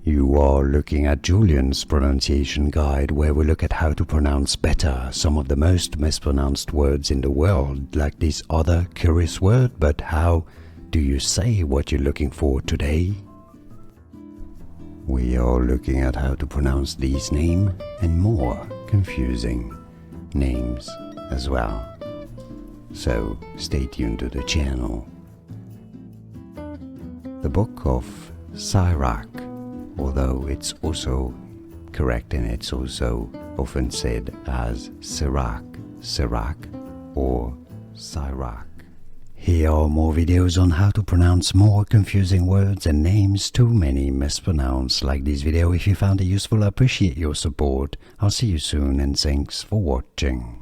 You are looking at Julian's pronunciation guide, where we look at how to pronounce better some of the most mispronounced words in the world, like this other curious word. But how do you say what you're looking for today? We are looking at how to pronounce these names and more confusing names as well. So stay tuned to the channel. The Book of Sirach, although it's also correct and it's also often said as Sirach, Sirach, or Sirach. Here are more videos on how to pronounce more confusing words and names too many mispronounced. Like this video if you found it useful. I appreciate your support. I'll see you soon and thanks for watching.